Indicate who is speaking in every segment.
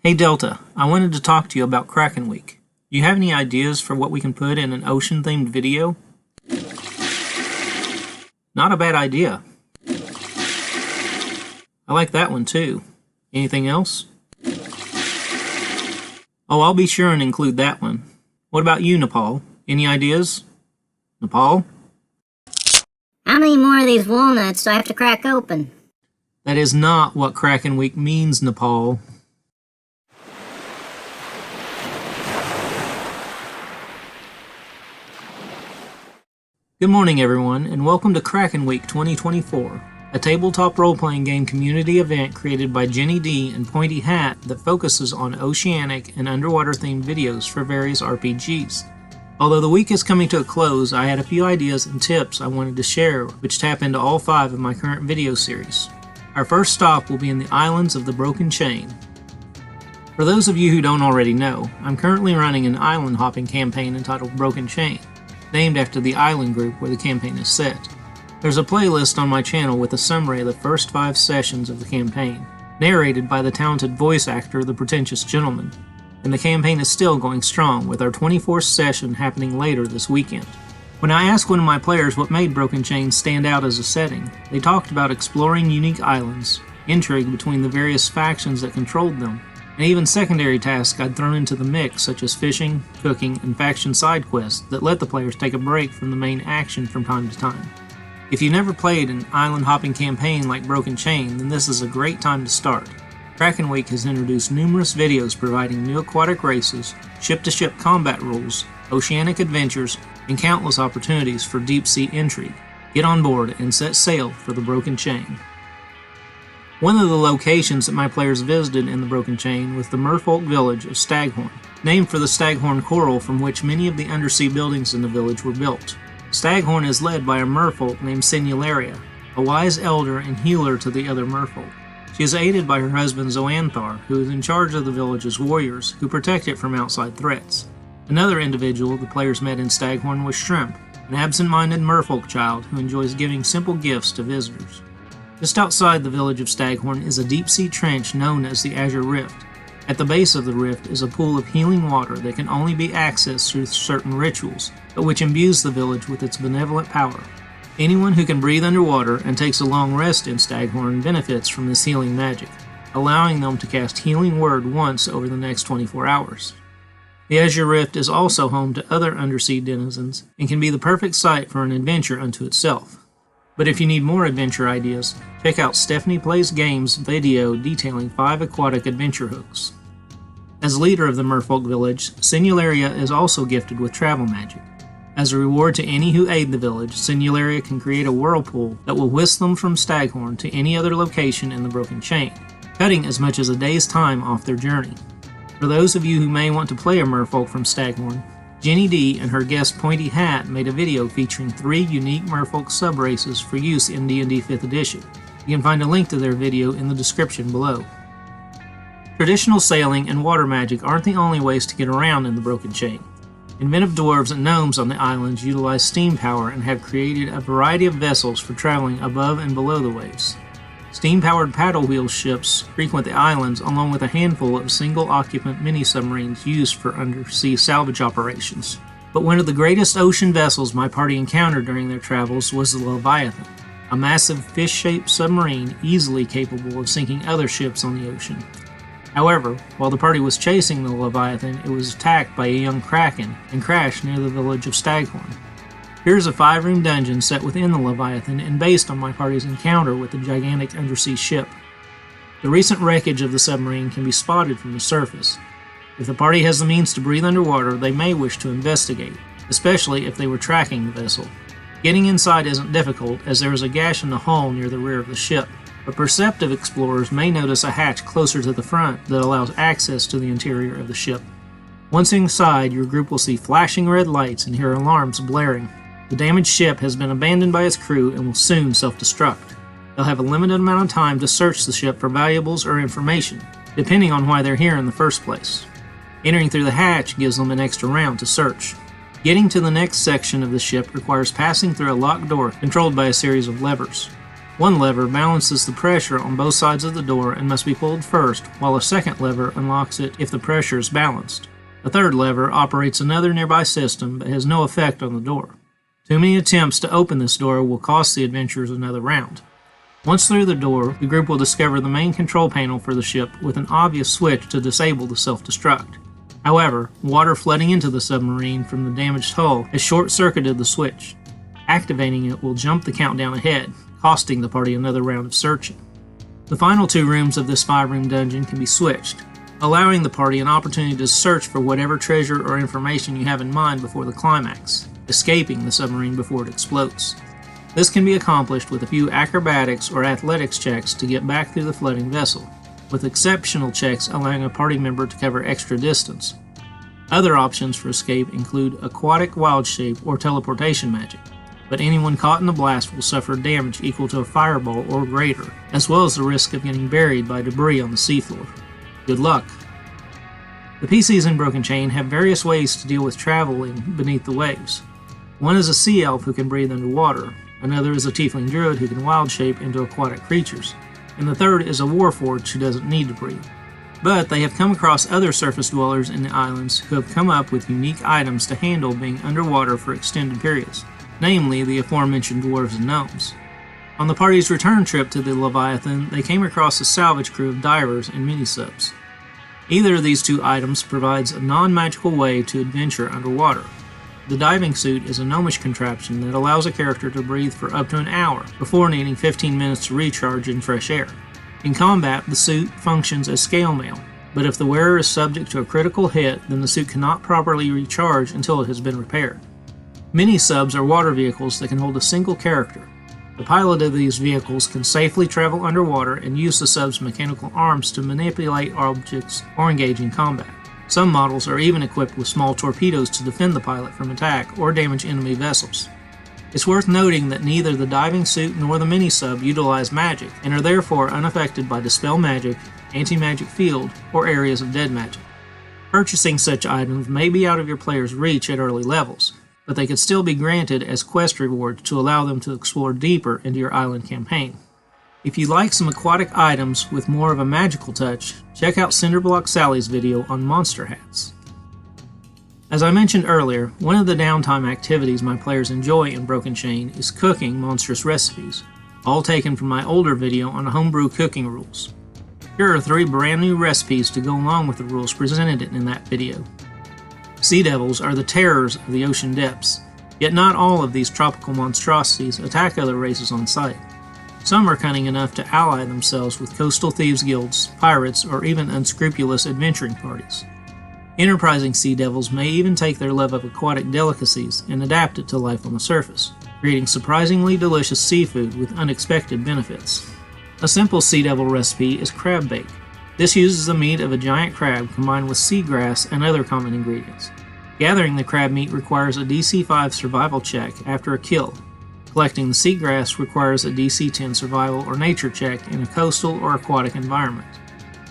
Speaker 1: Hey Delta, I wanted to talk to you about Kraken Week. Do you have any ideas for what we can put in an ocean-themed video? Not a bad idea. I like that one too. Anything else? Oh, I'll be sure and include that one. What about you, Nepal? Any ideas? Nepal?
Speaker 2: How many more of these walnuts do I have to crack open?
Speaker 1: That is not what Kraken Week means, Nepal. Good morning, everyone, and welcome to Kraken Week 2024, a tabletop role-playing game community event created by Jenny D and Pointy Hat that focuses on oceanic and underwater-themed videos for various RPGs. Although the week is coming to a close, I had a few ideas and tips I wanted to share, which tap into all 5 of my current video series. Our first stop will be in the islands of the Broken Chain. For those of you who don't already know, I'm currently running an island hopping campaign entitled Broken Chain, named after the island group where the campaign is set. There's a playlist on my channel with a summary of the first 5 sessions of the campaign, narrated by the talented voice actor The Pretentious Gentleman, and the campaign is still going strong with our 24th session happening later this weekend. When I asked one of my players what made Broken Chain stand out as a setting, they talked about exploring unique islands, intrigue between the various factions that controlled them, and even secondary tasks I'd thrown into the mix such as fishing, cooking, and faction side quests that let the players take a break from the main action from time to time. If you've never played an island hopping campaign like Broken Chain, then this is a great time to start. Kraken Week has introduced numerous videos providing new aquatic races, ship-to-ship combat rules, oceanic adventures, and countless opportunities for deep-sea intrigue. Get on board and set sail for the Broken Chain. One of the locations that my players visited in the Broken Chain was the merfolk village of Staghorn, named for the Staghorn coral from which many of the undersea buildings in the village were built. Staghorn is led by a merfolk named Sinularia, a wise elder and healer to the other merfolk. She is aided by her husband Zoanthar, who is in charge of the village's warriors who protect it from outside threats. Another individual the players met in Staghorn was Shrimp, an absent-minded merfolk child who enjoys giving simple gifts to visitors. Just outside the village of Staghorn is a deep-sea trench known as the Azure Rift. At the base of the rift is a pool of healing water that can only be accessed through certain rituals, but which imbues the village with its benevolent power. Anyone who can breathe underwater and takes a long rest in Staghorn benefits from this healing magic, allowing them to cast Healing Word once over the next 24 hours. The Azure Rift is also home to other undersea denizens and can be the perfect site for an adventure unto itself. But if you need more adventure ideas, check out Stephanie Plays Games video detailing 5 aquatic adventure hooks. As leader of the merfolk village, Sinularia is also gifted with travel magic. As a reward to any who aid the village, Sinularia can create a whirlpool that will whisk them from Staghorn to any other location in the Broken Chain, cutting as much as a day's time off their journey. For those of you who may want to play a merfolk from Staghorn, Jenny D and her guest Pointy Hat made a video featuring 3 unique merfolk sub-races for use in D&D 5th edition. You can find a link to their video in the description below. Traditional sailing and water magic aren't the only ways to get around in the Broken Chain. Inventive dwarves and gnomes on the islands utilize steam power and have created a variety of vessels for traveling above and below the waves. Steam-powered paddle wheel ships frequent the islands along with a handful of single-occupant mini-submarines used for undersea salvage operations. But one of the greatest ocean vessels my party encountered during their travels was the Leviathan, a massive fish-shaped submarine easily capable of sinking other ships on the ocean. However, while the party was chasing the Leviathan, it was attacked by a young Kraken and crashed near the village of Staghorn. Here's a 5-room dungeon set within the Leviathan and based on my party's encounter with the gigantic undersea ship. The recent wreckage of the submarine can be spotted from the surface. If the party has the means to breathe underwater, they may wish to investigate, especially if they were tracking the vessel. Getting inside isn't difficult as there is a gash in the hull near the rear of the ship, but perceptive explorers may notice a hatch closer to the front that allows access to the interior of the ship. Once inside, your group will see flashing red lights and hear alarms blaring. The damaged ship has been abandoned by its crew and will soon self-destruct. They'll have a limited amount of time to search the ship for valuables or information, depending on why they're here in the first place. Entering through the hatch gives them an extra round to search. Getting to the next section of the ship requires passing through a locked door controlled by a series of levers. One lever balances the pressure on both sides of the door and must be pulled first, while a second lever unlocks it if the pressure is balanced. A third lever operates another nearby system but has no effect on the door. Too many attempts to open this door will cost the adventurers another round. Once through the door, the group will discover the main control panel for the ship with an obvious switch to disable the self-destruct. However, water flooding into the submarine from the damaged hull has short-circuited the switch. Activating it will jump the countdown ahead, costing the party another round of searching. The final 2 rooms of this 5-room dungeon can be switched, allowing the party an opportunity to search for whatever treasure or information you have in mind before the climax, escaping the submarine before it explodes. This can be accomplished with a few acrobatics or athletics checks to get back through the flooding vessel, with exceptional checks allowing a party member to cover extra distance. Other options for escape include aquatic wild shape or teleportation magic, but anyone caught in the blast will suffer damage equal to a fireball or greater, as well as the risk of getting buried by debris on the seafloor. Good luck! The PCs in Broken Chain have various ways to deal with traveling beneath the waves. One is a sea elf who can breathe underwater, another is a tiefling druid who can wild shape into aquatic creatures, and the third is a warforged who doesn't need to breathe. But they have come across other surface dwellers in the islands who have come up with unique items to handle being underwater for extended periods, namely the aforementioned dwarves and gnomes. On the party's return trip to the Leviathan, they came across a salvage crew of divers and mini-subs. Either of these 2 items provides a non-magical way to adventure underwater. The diving suit is a gnomish contraption that allows a character to breathe for up to an hour before needing 15 minutes to recharge in fresh air. In combat, the suit functions as scale mail, but if the wearer is subject to a critical hit, then the suit cannot properly recharge until it has been repaired. Mini-subs are water vehicles that can hold a single character. The pilot of these vehicles can safely travel underwater and use the sub's mechanical arms to manipulate objects or engage in combat. Some models are even equipped with small torpedoes to defend the pilot from attack or damage enemy vessels. It's worth noting that neither the diving suit nor the mini-sub utilize magic and are therefore unaffected by Dispel Magic, Anti-Magic Field, or areas of dead magic. Purchasing such items may be out of your player's reach at early levels, but they could still be granted as quest rewards to allow them to explore deeper into your island campaign. If you like some aquatic items with more of a magical touch, check out Cinderblock Sally's video on monster hats. As I mentioned earlier, one of the downtime activities my players enjoy in Broken Chain is cooking monstrous recipes, all taken from my older video on homebrew cooking rules. Here are 3 brand new recipes to go along with the rules presented in that video. Sea devils are the terrors of the ocean depths, yet not all of these tropical monstrosities attack other races on sight. Some are cunning enough to ally themselves with coastal thieves guilds, pirates, or even unscrupulous adventuring parties. Enterprising sea devils may even take their love of aquatic delicacies and adapt it to life on the surface, creating surprisingly delicious seafood with unexpected benefits. A simple sea devil recipe is crab bake. This uses the meat of a giant crab combined with seagrass and other common ingredients. Gathering the crab meat requires a DC 5 survival check after a kill. Collecting the seagrass requires a DC 10 survival or nature check in a coastal or aquatic environment.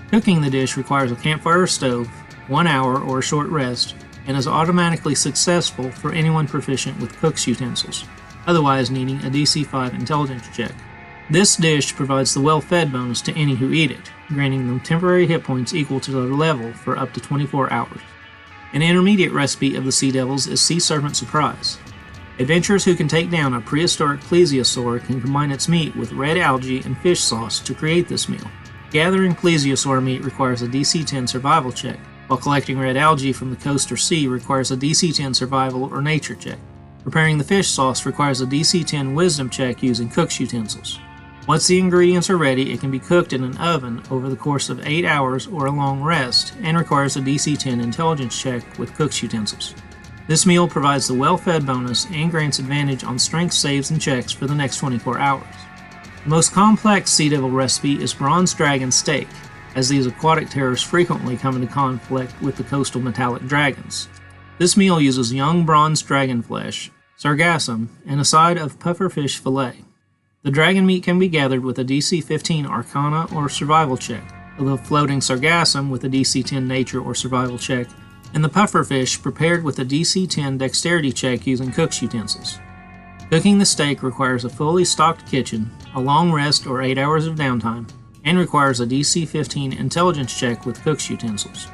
Speaker 1: Cooking the dish requires a campfire or stove, 1 hour or a short rest, and is automatically successful for anyone proficient with cook's utensils, otherwise needing a DC 5 intelligence check. This dish provides the well-fed bonus to any who eat it, granting them temporary hit points equal to their level for up to 24 hours. An intermediate recipe of the Sea Devils is Sea Serpent Surprise. Adventurers who can take down a prehistoric plesiosaur can combine its meat with red algae and fish sauce to create this meal. Gathering plesiosaur meat requires a DC 10 survival check, while collecting red algae from the coast or sea requires a DC 10 survival or nature check. Preparing the fish sauce requires a DC 10 wisdom check using cook's utensils. Once the ingredients are ready, it can be cooked in an oven over the course of 8 hours or a long rest and requires a DC 10 intelligence check with cook's utensils. This meal provides the well-fed bonus and grants advantage on strength saves and checks for the next 24 hours. The most complex Sea Devil recipe is Bronze Dragon Steak, as these aquatic terrors frequently come into conflict with the coastal metallic dragons. This meal uses young bronze dragon flesh, sargassum, and a side of pufferfish fillet. The dragon meat can be gathered with a DC 15 Arcana or Survival check, the floating sargassum with a DC 10 Nature or Survival check, and the pufferfish prepared with a DC 10 Dexterity check using cook's utensils. Cooking the steak requires a fully stocked kitchen, a long rest or 8 hours of downtime, and requires a DC 15 intelligence check with cook's utensils.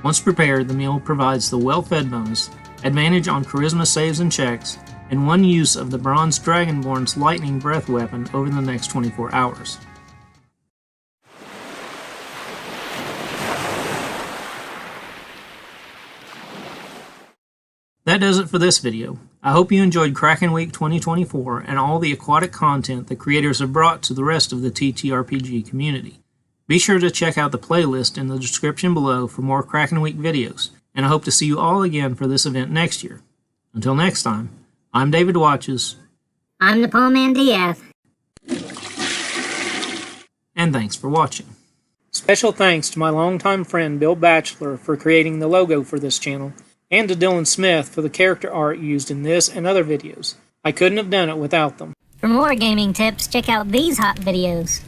Speaker 1: Once prepared, the meal provides the well-fed bonus, advantage on charisma saves and checks, and 1 use of the bronze dragonborn's lightning breath weapon over the next 24 hours. That does it for this video. I hope you enjoyed Kraken Week 2024 and all the aquatic content the creators have brought to the rest of the TTRPG community. Be sure to check out the playlist in the description below for more Kraken Week videos, and I hope to see you all again for this event next year. Until next time, I'm David Watches.
Speaker 2: I'm the Paul Man Diaz.
Speaker 1: And thanks for watching. Special thanks to my longtime friend Bill Batchelor for creating the logo for this channel, and to Dylan Smith for the character art used in this and other videos. I couldn't have done it without them.
Speaker 2: For more gaming tips, check out these hot videos.